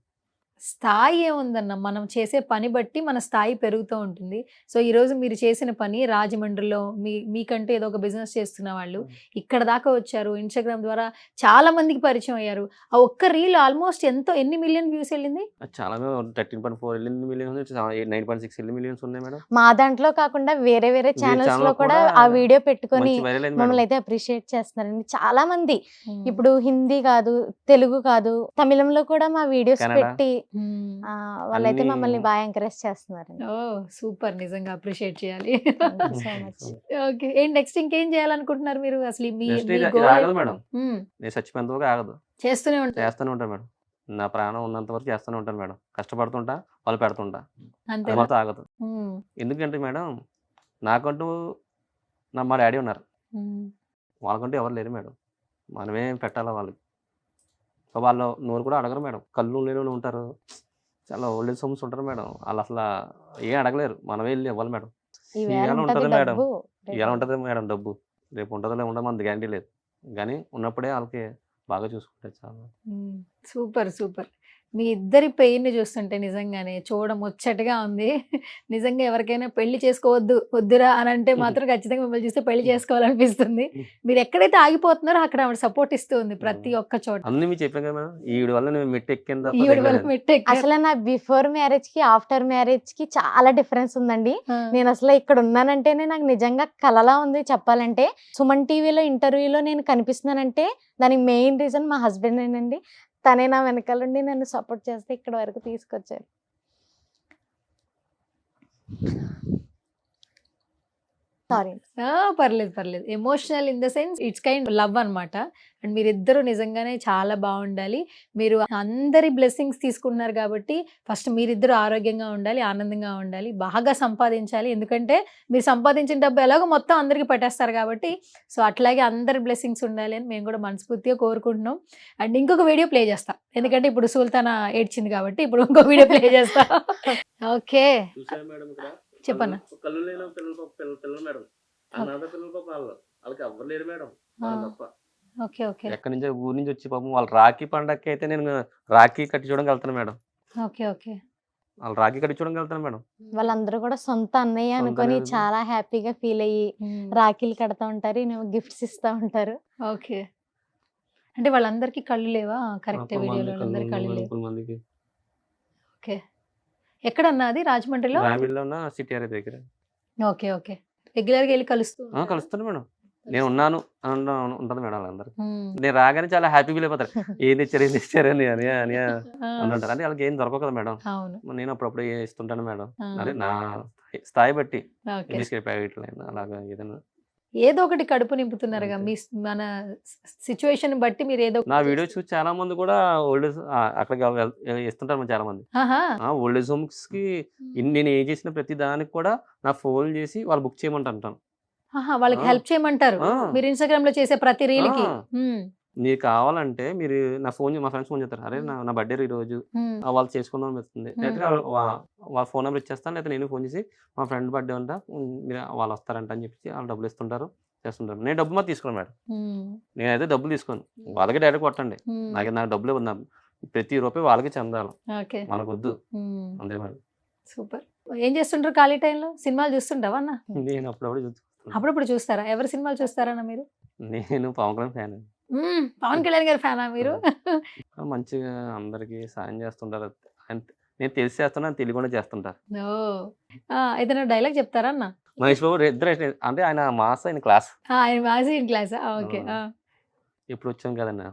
స్థాయి ఏముందన్న, మనం చేసే పని బట్టి మన స్థాయి పెరుగుతూ ఉంటుంది. సో ఈ రోజు మీరు చేసిన పని రాజమండ్రిలో మీకంటూ ఏదో ఒక బిజినెస్ చేస్తున్న వాళ్ళు ఇక్కడ దాకా వచ్చారు. ఇన్స్టాగ్రామ్ ద్వారా చాలా మందికి పరిచయం అయ్యారు. ఆ ఒక్క రీల్ ఆల్మోస్ట్ ఎన్ని మిలియన్ వ్యూస్ వెళ్ళింది? చాలా 13.4 మిలియన్స్, 9.6 మిలియన్స్ ఉన్నాయి మేడం. మా దాంట్లో కాకుండా వేరే వేరే ఛానల్స్ channel లో లో కూడా కూడా ఆ వీడియో పెట్టుకొని మంచి వైరల్ అయింది మమ్మల్ని మేడం. అయితే అప్రిషియేట్ చేస్తున్నారండి చాలా మంది. ఇప్పుడు హిందీ కాదు, తెలుగు కాదు, తమిళంలో కూడా మా వీడియోస్ కన్నడ. పెట్టి వాళ్ళైతే అన్ని- మమ్మల్ని బాగా ఎంకరేజ్ చేస్తున్నారండి. ఓ సూపర్, నిజంగా అప్రిషియేట్ చేయాలి. Thank you so much. Okay, ఏంటి నెక్స్ట్ ఇంకేం చేయాలనుకుంటున్నారు మీరు? అసలు మీ Next మీ ఇది goal ఆగదు ఏంటి? మేడం. మ్మ్. నేను చచ్చిపోయేంత వరకు ఆగదు. చేస్తూనే ఉంటారు చేస్తూనే ఉంటాను మేడం. నా ప్రాణం ఉన్నంత వరకు చేస్తూనే ఉంటాను మేడం. కష్టపడుతుంటా, వాళ్ళు పెడుతుంటా, అంతే. అది మాత్రం ఆగదు. ఎందుకంటే మేడం నాకంటూ మా డాడీ ఉన్నారు. వాళ్ళకంటూ ఎవరు లేరు మేడం. మనమే పెట్టాలా వాళ్ళకి. సో వాళ్ళు నోరు కూడా అడగరు మేడం. కళ్ళు లేని వాళ్ళు ఉంటారు, చాలా ఓల్డ్ ఏజ్ హోమ్స్ ఉంటారు మేడం. వాళ్ళు అసలు ఏం అడగలేరు, మనమే వెళ్ళి ఇవ్వాలి మేడం. ఈవేళ ఇవాళ ఉంటది ఉంటది మేడం. డబ్బు, ఇలా ఉంటుంది మేడం డబ్బు, రేపు ఉంటుందో ఉండదు మనది గ్యారంటీ లేదు. కానీ ఉన్నప్పుడే వాళ్ళకి బాగా చూసుకుంటే చాలా. Super super. మీ ఇద్దరి పెయిన్ చూస్తుంటే నిజంగానే చూడడం ముచ్చటగా ఉంది. నిజంగా ఎవరికైనా పెళ్లి వద్దురా అని అంటే మాత్రం ఖచ్చితంగా మిమ్మల్ని చూస్తే పెళ్లి చేసుకోవాలనిపిస్తుంది. మీరు ఎక్కడైతే ఆగిపోతున్నారో అక్కడ ఆవిడ సపోర్ట్ ఇస్తూ ఉంది ప్రతి ఒక్క చోట. అన్ని మీరు చెప్పాను కదా మేడం, ఈవిడ వల్ల నేను మెట్టు ఎక్కిన తప్ప ఈవిడ వల్ల దిగలేదు. మెట్టు ఎక్కారు. అసలు నా బిఫోర్ మ్యారేజ్ కి ఆఫ్టర్ మ్యారేజ్ కి చాలా డిఫరెన్స్ ఉందండి. నేను అసలు ఇక్కడ ఉన్నానంటేనే నాకు నిజంగా కలలా ఉంది చెప్పాలంటే. సుమన్ టీవీలో ఇంటర్వ్యూలో నేను కనిపిస్తున్నానంటే దానికి మెయిన్ రీజన్ మా హస్బెండ్ ఏనండి. తనే నా వెనకాలండి నన్ను సపోర్ట్ చేస్తే ఇక్కడ వరకు తీసుకొచ్చారు. సారీ. పర్లేదు పర్లేదు. Emotional in the sense it's kind love అన్నమాట. అండ్ మీరిద్దరూ నిజంగానే చాలా బాగుండాలి. మీరు అందరి బ్లెస్సింగ్స్ తీసుకున్నారు కాబట్టి ఫస్ట్ మీరిద్దరూ ఆరోగ్యంగా ఉండాలి, ఆనందంగా ఉండాలి, బాగా సంపాదించాలి. ఎందుకంటే మీరు సంపాదించిన డబ్బు ఎలాగో మొత్తం అందరికి పెట్టేస్తారు కాబట్టి సో అట్లాగే అందరి బ్లెస్సింగ్స్ ఉండాలి అని మేము కూడా మనస్ఫూర్తిగా కోరుకుంటున్నాం. అండ్ ఇంకొక వీడియో ప్లే చేస్తా, ఎందుకంటే ఇప్పుడు సుల్తానా ఏడ్చింది కాబట్టి ఇప్పుడు ఇంకో వీడియో ప్లే చేస్తా. ఓకే చూసారా మేడం ఇక్కడ చెప్పన్నా. కళ్ళు లేని పిల్లలు మేడం. అనాథ పిల్లలు పాపం వాళ్ళకి ఎవ్వరు లేరు మేడం. వాళ్ళు తప్ప. ఓకే ఓకే ఎక్కడి నుంచి ఊరి నుంచి వచ్చి పాపం వాళ్ళు రాఖీ పండగకి అయితే నేను రాఖీ కట్టి చూడడానికి వెళ్తాను మేడం. ఓకే ఓకే వాళ్ళు రాఖీ కట్టి చూడడానికి వెళ్తాను మేడం. వాళ్ళందరూ కూడా సొంత అన్నయ్య సొంత అనుకొని అన్నయ్య. చాలా హ్యాపీగా ఫీల్ అయ్యి రాఖీలు కడతా ఉంటారు, గిఫ్ట్స్ ఇస్తా ఉంటారు. ఓకే. అంటే వాళ్ళందరికీ కళ్ళు లేవా? కరెక్ట్ పాపం వీడియోలో మంది వాళ్ళందరికీ కళ్ళు కళ్ళు లేవు. ముగ్గురు మందికి. ఓకే. ఎక్కడన్నా అది రాజమండ్రిలో? రామిడిలో ఉన్న సిటీ ఏరియా దగ్గర. Okay okay. రెగ్యులర్గా వెళ్ళి కలుస్తూ ఉంటారా? కలుస్తాను మేడం. నేను ఉన్నాను అని ఉంటుంది మేడం. వాళ్ళందరూ మ్మ్. నేను రాగానే చాలా హ్యాపీ ఫీల్ అయిపోతారు. ఏం తెచ్చారు అని అని అని ఆ, అంటారు. అంటే వాళ్ళకి ఏం దొరకవు కదా మేడం. అవును. నేను అప్పుడప్పుడు ఇస్తుంటాను మేడం. ఆ, అదే నా స్థాయి బట్టి ఓకే. బిస్కెట్ ప్యాకెట్లు అయినా అలాగా ఏదైనా. ఏదో ఒకటి కడుపు నింపుతున్నారుగా అంతే. మీ మన సిచ్యువేషన్ బట్టి మీరు ఏదో నా వీడియో చూసి చాలా మంది కూడా ఓల్డ్ ఏజ్ అక్కడికి ఇస్తుంటారు చాలా మంది. ఆహా. ఓల్డ్ ఏజ్ హోమ్స్ కి నేను ఏం చేసిన ప్రతి దానికి కూడా నా ఫోన్ చేసి వాళ్ళు బుక్ చేయమంటాను. ఆహా, వాళ్ళకి ఆ. హెల్ప్ చేయమంటారు ఆ. మీరు ఇన్స్టాగ్రామ్ లో చేసే ప్రతి రీల్ కి. ఆ. నీకు కావాలంటే మీరు నా మా ఫ్రెండ్స్ ఫోన్ చేస్తారు, అరే నా బర్త్డే ఈరోజు వాళ్ళు చేసుకుందాం అనిపిస్తుంది, లేకపోతే వాళ్ళ ఫోన్ నెంబర్ ఇచ్చేస్తాను, లేకపోతే నేను ఫోన్ చేసి మా ఫ్రెండ్ బర్త్డే అంట మీరు వాళ్ళు వస్తారంట అని చెప్పి వాళ్ళు డబ్బులు ఇస్తుంటారు, చేస్తుంటారు. నేను డబ్బు మాత్రం తీసుకోను మేడం, నేనైతే డబ్బులు తీసుకోను, వాళ్ళకి డైరెక్ట్ కొట్టండి, నాకు డబ్బులు ఇవ్వదు, ప్రతి రూపాయి వాళ్ళకి చెందాలి, మనకు వద్దు, అంతే మేడం. సూపర్. ఏం చేస్తుంటారు ఖాళీ టైంలో? సినిమాలు చూస్తుంటావా అన్న? నేను అప్పుడప్పుడు అప్పుడప్పుడు చూస్తారా? ఎవరి సినిమాలు చూస్తారన్న మీరు? నేను పవన్ కళ్యాణ్ ఫ్యాన్. పవన్ కళ్యాణ్ గారి ఫ్యానా మీరు? మంచిగా అందరికి సాయం చేస్తుంటారు, నేను తెలిసి చేస్తున్నా, తెలియకుండా చేస్తుంటారు. ఏదైనా డైలాగ్ చెప్తారా అన్న? మహేష్ బాబు ఇద్దరు అంటే ఆయన మాస్, ఆయన క్లాస్. ఆయన మాస్, ఈయన క్లాస్. ఓకే. ఎప్పుడు వచ్చాం కదన్న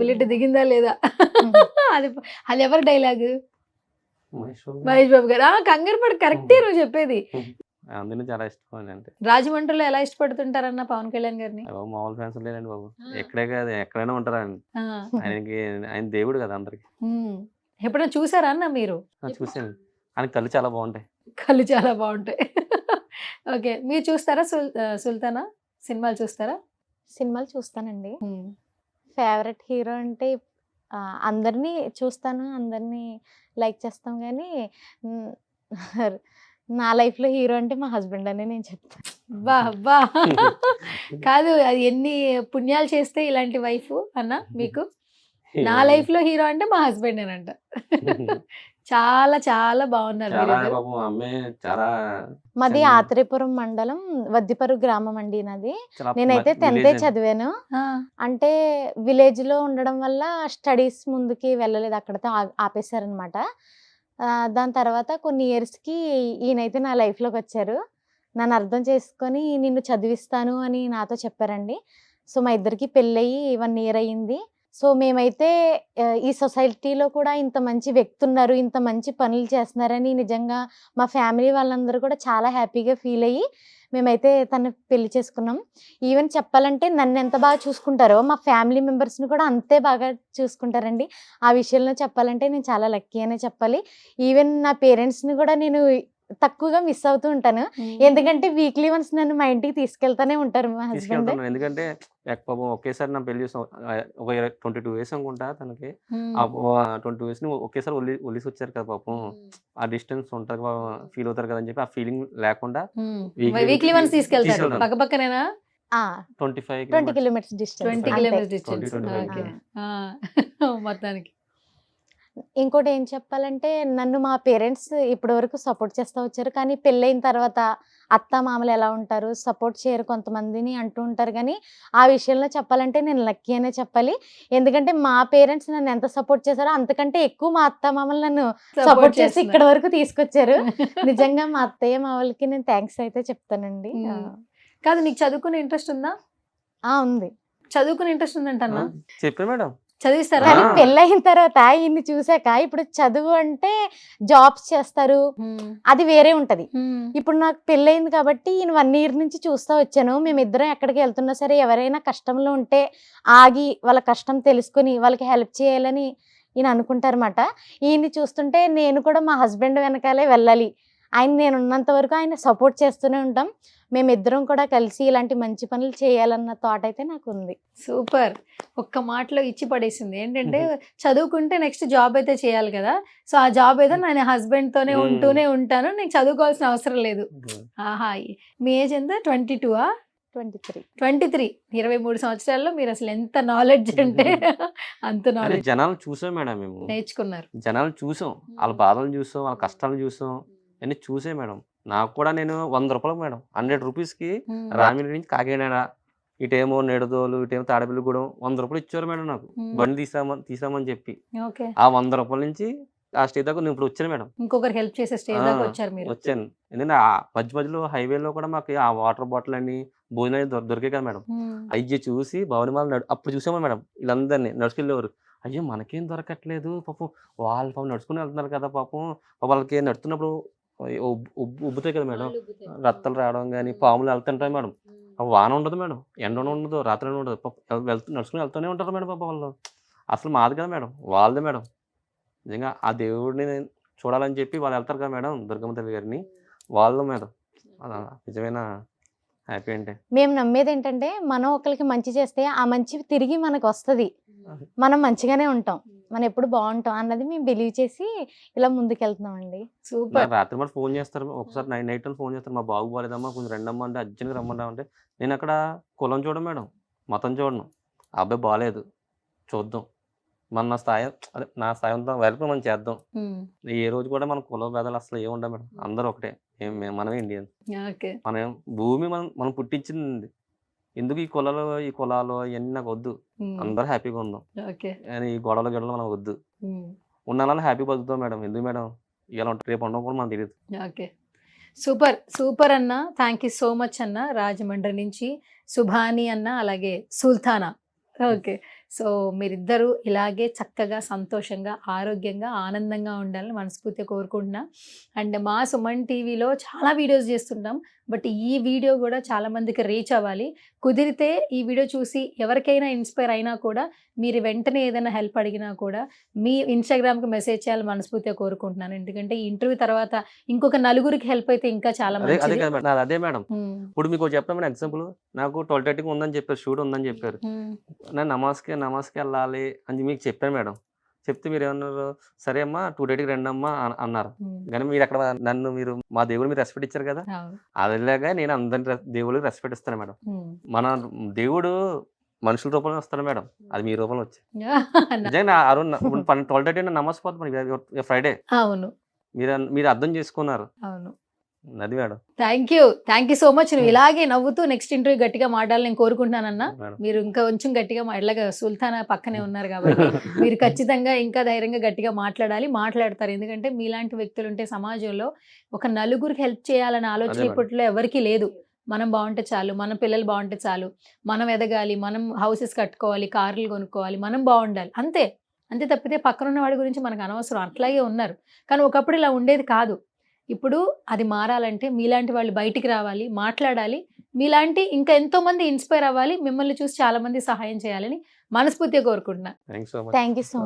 బుల్లెట్ దిగిందా లేదా? అది అది ఎవరి డైలాగ్? మహేష్ బాబు గారు. కంగారు పడి కరెక్టే నువ్వు చెప్పేది. అందులో చాలా ఇష్టం. అంటే రాజమండ్రిలో ఎలా ఇష్టపడుతుంటారన్న పవన్ కళ్యాణ్ గారిని? మామూలు ఫ్యాన్స్ లేదండి బాబు, ఎక్కడే కాదు ఎక్కడైనా ఉంటారా ఆయనకి, ఆయన దేవుడు కదా అందరికి. ఎప్పుడైనా చూసారా అన్న మీరు? చూసాను, ఆయన కళ్ళు చాలా బాగుంటాయి. కళ్ళు చాలా బాగుంటాయి. ఓకే. మీరు చూస్తారా సుల్తానా? సినిమాలు చూస్తారా? సినిమాలు చూస్తానండి. ఫేవరెట్ హీరో అంటే అందరినీ చూస్తాను, అందరినీ లైక్ చేస్తాం, కానీ నా లైఫ్లో హీరో అంటే మా హస్బెండ్ అని నేను చెప్తాను. బా బా కాదు, అది ఎన్ని పుణ్యాలు చేస్తే ఇలాంటి వైఫ్ అన్న మీకు? నా లైఫ్ లో హీరో అంటే మా హస్బెండ్ అంట. చాలా చాలా బాగున్నారు. మాది ఆత్రేయపురం మండలం, వద్దిపరు గ్రామం అండి నాది. నేనైతే 10th చదివాను. అంటే విలేజ్ లో ఉండడం వల్ల స్టడీస్ ముందుకి వెళ్ళలేదు, అక్కడతో ఆపేశారనమాట. దాని తర్వాత కొన్ని ఇయర్స్కి ఈయనైతే నా లైఫ్లోకి వచ్చారు. నన్ను అర్థం చేసుకొని నిన్ను చదివిస్తాను అని నాతో చెప్పారండి. సో మా ఇద్దరికి పెళ్ళయి 1 year అయ్యింది. సో మేమైతే ఈ సొసైటీలో కూడా ఇంత మంచి వ్యక్తి ఉన్నారు, ఇంత మంచి పనులు చేస్తున్నారని నిజంగా మా ఫ్యామిలీ వాళ్ళందరూ కూడా చాలా హ్యాపీగా ఫీల్ అయ్యి మేమైతే తను పెళ్లి చేసుకున్నాం. ఈవెన్ చెప్పాలంటే నన్ను ఎంత బాగా చూసుకుంటారో మా ఫ్యామిలీ మెంబర్స్ని కూడా అంతే బాగా చూసుకుంటారండి. ఆ విషయంలో చెప్పాలంటే నేను చాలా లక్కీ అనే చెప్పాలి. ఈవెన్ నా పేరెంట్స్ని కూడా నేను తక్కువగా మిస్ అవుతూ ఉంటాను, ఎందుకంటే వీక్లీ వన్స్ నన్ను మా ఇంటికి తీసుకెళ్తానే ఉంటారు మా హస్బెండ్. ఎందుకంటే ఒకేసారి నా పెళ్లి చేసాం, ఒక 22 years అనుకుంటా తనకి. 22 years ఒకేసారి ఒలిసి వచ్చారు కదా పాపం, ఆ డిస్టెన్స్ ఉంటుంది ఫీల్ అవుతారు కదా అని చెప్పి ఆ ఫీలింగ్ లేకుండా వీక్లీ వన్స్ తీసుకెళ్తారు. పక్కపక్కనేనా? 20 kilometers డిస్టెన్స్. మొత్తానికి ఇంకోటి ఏం చెప్పాలంటే, నన్ను మా పేరెంట్స్ ఇప్పటి వరకు సపోర్ట్ చేస్తూ వచ్చారు, కానీ పెళ్ళైన తర్వాత అత్త మామలు ఎలా ఉంటారు, సపోర్ట్ చేయరు కొంతమందిని అంటూ ఉంటారు. కానీ ఆ విషయంలో చెప్పాలంటే నేను లక్కీ అనే చెప్పాలి. ఎందుకంటే మా పేరెంట్స్ నన్ను ఎంత సపోర్ట్ చేశారో అంతకంటే ఎక్కువ మా అత్త మామలు నన్ను సపోర్ట్ చేసి ఇక్కడ వరకు తీసుకొచ్చారు. నిజంగా మా అత్తయ్య మామలకి నేను థ్యాంక్స్ అయితే చెప్తానండి. కాదు, నీకు చదువుకునే ఇంట్రెస్ట్ ఉందా? ఉంది. చదువుకునే ఇంట్రెస్ట్ ఉందంటన్నా? చెప్పే మేడం, చదివిస్తారా? కానీ పెళ్ళయిన తర్వాత ఇన్ని చూసాక ఇప్పుడు చదువు అంటే జాబ్స్ చేస్తారు, అది వేరే ఉంటది. ఇప్పుడు నాకు పెళ్ళయింది కాబట్టి ఈయన 1 year నుంచి చూస్తూ వచ్చాను. మేమిద్దరం ఎక్కడికి వెళ్తున్నా సరే ఎవరైనా కష్టంలో ఉంటే ఆగి వాళ్ళ కష్టం తెలుసుకుని వాళ్ళకి హెల్ప్ చేయాలని ఈయన అనుకుంటారన్నమాట. ఈయన్ని చూస్తుంటే నేను కూడా మా హస్బెండ్ వెనకాలే వెళ్ళాలి, ఆయన నేను ఉన్నంత వరకు ఆయన సపోర్ట్ చేస్తూనే ఉంటాం. మేమిద్దరం కూడా కలిసి ఇలాంటి మంచి పనులు చేయాలన్న థాట్ అయితే నాకు ఉంది. సూపర్. ఒక్క మాటలో ఇచ్చి పడేసింది. ఏంటంటే చదువుకుంటే నెక్స్ట్ జాబ్ అయితే చేయాలి కదా, సో ఆ జాబ్ ఏదో నేను హస్బెండ్ తోనే ఉంటూనే ఉంటాను, నేను చదువుకోవాల్సిన అవసరం లేదు. ఆహా, మీ ఏజ్ ఎంత? 22ఆ? 23. 23 సంవత్సరాల్లో మీరు అసలు ఎంత నాలెడ్జ్ అంటే అంత నాలెడ్జ్. జనాలు చూసాం మేడం, మేము నేర్చుకున్నారు. జనాలు చూసాం, వాళ్ళ బాధలు చూసాం, వాళ్ళ కష్టాలు చూసాం, అన్ని చూసే మేడం. నాకు కూడా నేను 100 రూపాయలు మేడం, 100 రూపీస్కి రామిలి నుంచి కాకినాడ, ఇటేమో నెడదోలు, ఇటేమో తాడపల్లిగూడెం 100 రూపాయలు ఇచ్చారు మేడం నాకు, బండి తీసామని చెప్పి. ఆ 100 రూపాయల నుంచి ఆ స్టేజ్ దాకా నేను ఇప్పుడు వచ్చాను మేడం. ఇంకొకరు హెల్ప్ చేసే స్టేజ్ దాకా వచ్చారు మీరు? వచ్చాను. ఎందుకంటే ఆ మధ్యలో హైవేలో కూడా మాకు ఆ వాటర్ బాటిల్ అని భోజనాలు దొరికాయి కదా మేడం, అయ్యి చూసి భవనిమాల అప్పుడు చూసాము మేడం, వీళ్ళందరినీ నడుచుకెళ్ళేవారు. అయ్యో మనకేం దొరకట్లేదు పాపం, వాళ్ళు పాపం నడుచుకుని వెళ్తున్నారు కదా పాపం, వాళ్ళకి నడుస్తున్నప్పుడు ఉబ్బుతాయి కదా మేడం, రక్తాలు రావడం కానీ, పాములు వెళ్తుంటాయి మేడం. వాన ఉండదు మేడం, ఎండ ఉండదు, రాత్రి ఉండదు, నడుచుకుని వెళ్తూనే ఉంటారు మేడం పాప వాళ్ళు. అసలు మాది కదా మేడం, వాళ్ళదే మేడం. నిజంగా ఆ దేవుడిని చూడాలని చెప్పి వాళ్ళు వెళ్తారు కదా మేడం, దుర్గమ్మ తల్లి గారిని, వాళ్ళు మేడం. నిజమైన హ్యాపీ అంటే మేము నమ్మేది ఏంటంటే మనం ఒకరికి మంచి చేస్తే ఆ మంచి తిరిగి మనకు వస్తుంది, మనం మంచిగానే ఉంటాం, మనం ఎప్పుడు బాగుంటాం అన్నది మేము బిలీవ్ చేసి ఇలా ముందుకెళ్తున్నామండి. సూపర్. రాత్రి మరి ఫోన్ చేస్తారు, ఒకసారి నైట్ ఫోన్ చేస్తారు, మా బాబు బాలేదమ్మా కొంచెం రెండమ్మా అంటే అర్జెంట్గా రమ్మన్నా అంటే నేను అక్కడ కులం చూడను మేడం, మతం చూడను, ఆ అబ్బాయి బాగాలేదు చూద్దాం, మన నా స్థాయి అదే నా స్థాయి వరకు మనం చేద్దాం. ఏ రోజు కూడా మన కుల భేదాలు అసలు ఏమి ఉండవు మేడం, అందరూ ఒకటే. మనమే ఇండియన్, ఓకే. మనం భూమి మనం పుట్టించింది. ఎందుకు ఈ కులాలు ఇవన్నీ నాకు వద్దు, అందరూ హ్యాపీగా ఉందాం, ఓకే. ఈ గొడవలు మనకు వద్దు, ఉన్న హ్యాపీ బతుకుతాం మేడం. ఎందుకు మేడం ఇలా ఉంటుంది, రేపు ఉండడం కూడా మనకు తెలియదు. ఓకే, సూపర్ సూపర్ అన్న. థ్యాంక్ యూ సో మచ్ అన్న. రాజమండ్రి నుంచి సుభాని అన్న, అలాగే సుల్తానా. ఓకే, సో మీరిద్దరూ ఇలాగే చక్కగా సంతోషంగా ఆరోగ్యంగా ఆనందంగా ఉండాలని మనస్ఫూర్తిగా కోరుకుంటున్నా. అండ్ మా సుమన్ టీవీలో చాలా వీడియోస్ చేస్తుంటాం, బట్ ఈ వీడియో కూడా చాలా మందికి రీచ్ అవ్వాలి. కుదిరితే ఈ వీడియో చూసి ఎవరికైనా ఇన్స్పైర్ అయినా కూడా మీరు వెంటనే ఏదైనా హెల్ప్ అడిగినా కూడా మీ ఇన్స్టాగ్రామ్కి మెసేజ్ చేయాలని మనస్ఫూర్తిగా కోరుకుంటున్నాను. ఎందుకంటే ఈ ఇంటర్వ్యూ తర్వాత ఇంకొక నలుగురికి హెల్ప్ అయితే ఇంకా చాలా మంచిది. అదే మేడం, ఇప్పుడు మీకు చెప్తాను మేడం ఎగ్జాంపుల్. నాకు 12:30 ఉందని చెప్పారు, షూట్ ఉందని చెప్పారు, నేను నమాజ్కి వెళ్ళాలి అని మీకు చెప్పాను మేడం. చెప్తే మీరు ఏమన్నారు, సరే అమ్మా 2:30 రండి అమ్మా అన్నారు. కానీ మీరు అక్కడ మీరు మా దేవుడు మీరు రెస్పెక్ట్ ఇచ్చారు కదా, అదిలాగా నేను అందరి దేవుడికి రెస్పెక్ట్ ఇస్తాను మేడం. మన దేవుడు మనుషుల రూపంలో వస్తాడు మేడం, అది మీ రూపంలో వచ్చి నిజంగా 12:30 నమాజ్ పోతుంది ఫ్రైడే. అవును, మీరు అర్థం చేసుకున్నారు. అవును, అది madam. Thank you so much. నువ్వు ఇలాగే నవ్వుతూ నెక్స్ట్ ఇంటర్వ్యూ గట్టిగా మాట్లాడాలని నేను కోరుకుంటున్నానన్నా. మీరు ఇంకా కొంచెం గట్టిగా ఇలాగ సుల్తానా పక్కనే ఉన్నారు కాబట్టి మీరు ఖచ్చితంగా ఇంకా ధైర్యంగా గట్టిగా మాట్లాడతారు. ఎందుకంటే మీలాంటి వ్యక్తులు ఉంటే సమాజంలో ఒక నలుగురికి హెల్ప్ చేయాలనే ఆలోచన ఇప్పట్లో ఎవరికీ లేదు. మనం బాగుంటే చాలు, మన పిల్లలు బాగుంటే చాలు, మనం ఎదగాలి, మనం హౌసెస్ కట్టుకోవాలి, కార్లు కొనుక్కోవాలి, మనం బాగుండాలి, అంతే తప్పితే పక్కనున్న వాడి గురించి మనకు అనవసరం. అట్లాగే ఉన్నారు, కానీ ఒకప్పుడు ఇలా ఉండేది కాదు. ఇప్పుడు అది మారాలంటే మీలాంటి వాళ్ళు బయటికి రావాలి, మాట్లాడాలి, మీలాంటి ఇంకా ఎంతో మంది ఇన్స్పైర్ అవ్వాలి, మిమ్మల్ని చూసి చాలా మంది సహాయం చేయాలని మనస్ఫూర్తిగా కోరుకుంటున్నా.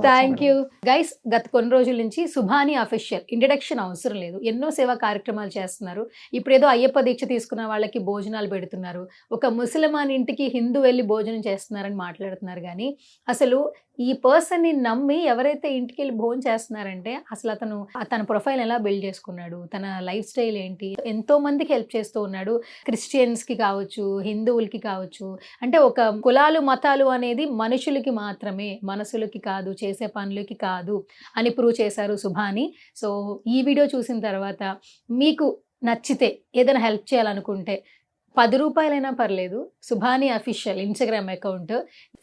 Thank you guys. గత కొన్ని రోజుల నుంచి సుభాని అఫీషియల్ ఇంట్రడక్షన్ అవసరం లేదు, ఎన్నో సేవా కార్యక్రమాలు చేస్తున్నారు. ఇప్పుడు ఏదో అయ్యప్ప దీక్ష తీసుకున్న వాళ్ళకి భోజనాలు పెడుతున్నారు, ఒక ముసల్మాన్ ఇంటికి హిందూ వెళ్ళి భోజనం చేస్తున్నారని మాట్లాడుతున్నారు. కానీ అసలు ఈ పర్సన్ని నమ్మి ఎవరైతే ఇంటికి వెళ్ళి భోజనం చేస్తున్నారంటే అసలు తన ప్రొఫైల్ ఎలా బిల్డ్ చేసుకున్నాడు, తన లైఫ్ స్టైల్ ఏంటి, ఎంతో మందికి హెల్ప్ చేస్తూ ఉన్నాడు. క్రిస్టియన్స్కి కావచ్చు, హిందువులకి కావచ్చు, అంటే ఒక కులాలు మతాలు అనేది మనుషులకి మాత్రమే, మనసులకి కాదు, చేసే పనులకి కాదు అని ప్రూవ్ చేశారు సుభాని. సో ఈ వీడియో చూసిన తర్వాత మీకు నచ్చితే ఏదైనా హెల్ప్ చేయాలనుకుంటే 10 రూపాయలైనా పర్లేదు, సుభాని అఫీషియల్ ఇన్స్టాగ్రామ్ అకౌంట్.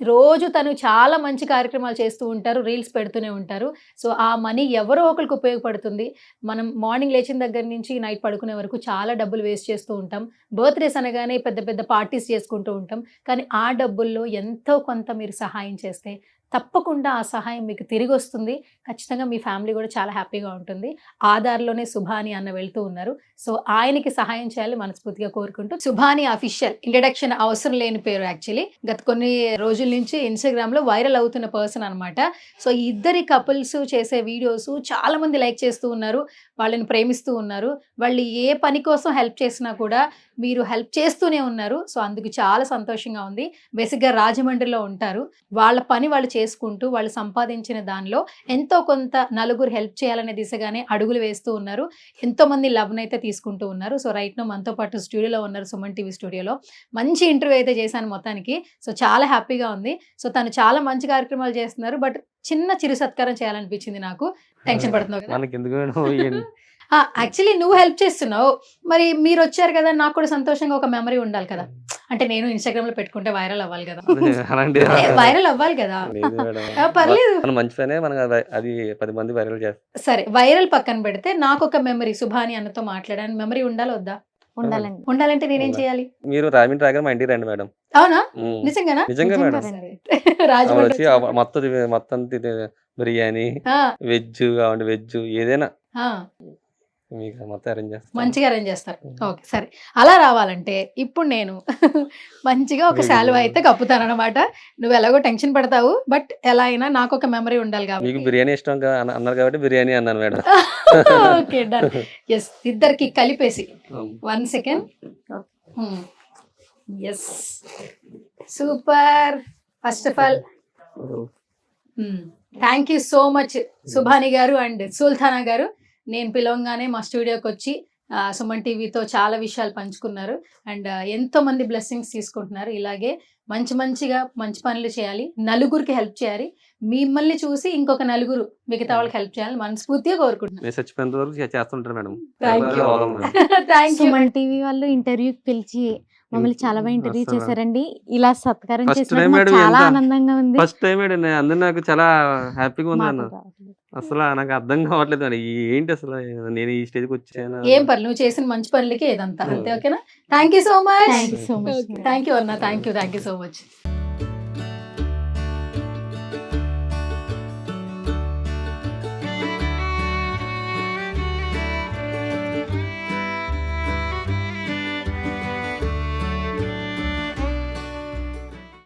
రోజు తను చాలా మంచి కార్యక్రమాలు చేస్తూ ఉంటారు, రీల్స్ పెడుతూనే ఉంటారు. సో ఆ మనీ ఎవరో ఒకరికి ఉపయోగపడుతుంది. మనం మార్నింగ్ లేచిన దగ్గర నుంచి నైట్ పడుకునే వరకు చాలా డబ్బులు వేస్ట్ చేస్తూ ఉంటాం. బర్త్డేస్ అనగానే పెద్ద పెద్ద పార్టీస్ చేసుకుంటూ ఉంటాం. కానీ ఆ డబ్బుల్లో ఎంతో కొంత మీరు సహాయం చేస్తే తప్పకుండా ఆ సహాయం మీకు తిరిగి వస్తుంది. ఖచ్చితంగా మీ ఫ్యామిలీ కూడా చాలా హ్యాపీగా ఉంటుంది. ఆధార్లోనే సుభాని అన్న వెళ్తూ ఉన్నారు. సో ఆయనకి సహాయం చేయాలి మనస్ఫూర్తిగా కోరుకుంటూ. సుభాని అఫీషియల్ ఇంట్రడక్షన్ అవసరం లేని పేరు, యాక్చువల్లీ గత కొన్ని రోజుల నుంచి ఇన్స్టాగ్రామ్లో వైరల్ అవుతున్న పర్సన్ అనమాట. సో ఈ ఇద్దరి కపుల్స్ చేసే వీడియోస్ చాలా మంది లైక్ చేస్తూ ఉన్నారు, వాళ్ళని ప్రేమిస్తూ ఉన్నారు. వాళ్ళు ఏ పని కోసం హెల్ప్ చేసినా కూడా మీరు హెల్ప్ చేస్తూనే ఉన్నారు. సో అందుకు చాలా సంతోషంగా ఉంది. బేసిక్గా రాజమండ్రిలో ఉంటారు, వాళ్ళ పని వాళ్ళు చేసుకుంటూ వాళ్ళు సంపాదించిన దానిలో ఎంతో కొంత నలుగురు హెల్ప్ చేయాలనే దిశగానే అడుగులు వేస్తూ ఉన్నారు. ఎంతో మంది లవ్ని అయితే తీసుకుంటూ ఉన్నారు. సో రైట్ నో మనతో పాటు స్టూడియోలో ఉన్నారు, సుమన్ టీవీ స్టూడియోలో. మంచి ఇంటర్వ్యూ అయితే చేశాను మొత్తానికి. సో చాలా హ్యాపీగా ఉంది. సో తను చాలా మంచి కార్యక్రమాలు చేస్తున్నారు, బట్ చిన్న చిరు సత్కారం చేయాలనిపించింది నాకు. టెన్షన్ పడుతున్నావు కదా? యాక్చువల్లీ నువ్వు హెల్ప్ చేస్తున్నావు, మరి మీరు వచ్చారు కదా, నాకు కూడా సంతోషంగా ఒక మెమరీ ఉండాలి కదా. అంటే నేను ఇన్స్టాగ్రామ్ లో పెట్టుకుంటే వైరల్ అవ్వాలి కదా, వైరల్ అవ్వాలి కదా. పర్లేదు, అది 10 మంది వైరల్ చేస్తారు. సరే వైరల్ పక్కన పెడితే నాకు ఒక మెమరీ, సుభాని అన్నతో మాట్లాడాను, మెమరీ ఉండాలి వద్దా? ఉండాలంటే నేనేం చేయాలి? మీరు రాజమండ్రి రాగానే మా ఇంటికి రండి మేడం. అవునా? నిజంగానా? నిజంగా మేడం. రాజమండ్రి మొత్తం బిర్యానీ, వెజ్ కావండి, వెజ్ ఏదైనా మీకు మొత్తం అరేంజ్ చేస్తాను, మంచిగా అరేంజ్ చేస్తారు. ఓకే సరే, అలా రావాలంటే ఇప్పుడు నేను మంచిగా ఒక శాలువా అయితే కప్పుతాను అనమాట. నువ్వు ఎలాగో టెన్షన్ పడతావు, బట్ ఎలా అయినా నాకు ఒక మెమరీ ఉండాలి కాబట్టి. మీకు బిర్యానీ ఇష్టం అన్నారు కాబట్టి బిర్యానీ అన్నాను మేడం. Okay done. ఎస్, ఇద్దరికి కలిపేసి 1 second. Yes super. First of all thank you so much Subhani గారు అండ్ సుల్తానా గారు. నేను పిలవంగానే మా స్టూడియోకి వచ్చి సుమన్ టీవీతో చాలా విషయాలు పంచుకున్నారు అండ్ ఎంతో మంది బ్లెస్సింగ్స్ తీసుకుంటున్నారు. ఇలాగే మంచిగా మంచి పనులు చేయాలి, నలుగురికి హెల్ప్ చేయాలి, మిమ్మల్ని చూసి ఇంకొక నలుగురు మిగతా వాళ్ళకి హెల్ప్ చేయాలి మనస్ఫూర్తిగా కోరుకుంటున్నాను. నేను చచ్చిపోయేంత వరకు చేస్తుంటారు madam. Thank you. Thank you. Suman TV వాళ్ళు ఇంటర్వ్యూకి పిలిచి మమ్మల్ని చాలా బాగా ఇంటర్వ్యూ అసలు చేశారండి. ఇలా సత్కారం First చేసినందుకు time మాకు మేడం చాలా ఎంత- ఆనందంగా ఉంది. ఫస్ట్ టైం అందరూ నాకు చాలా హ్యాపీగా ఉంది అన్న. మాటలు రావట్లేదు. అసలు నాకు అర్థం కావట్లేదు మరి ఏంటి అసలు నేను ఈ స్టేజ్కి వచ్చాను. ఏం పర్లేదు, నువ్వు చేసిన మంచి పనులకి ఏదంతా అంతే. ఓకేనా? Thank you so much. Thank you so much. Thank you అన్న. Thank you so much.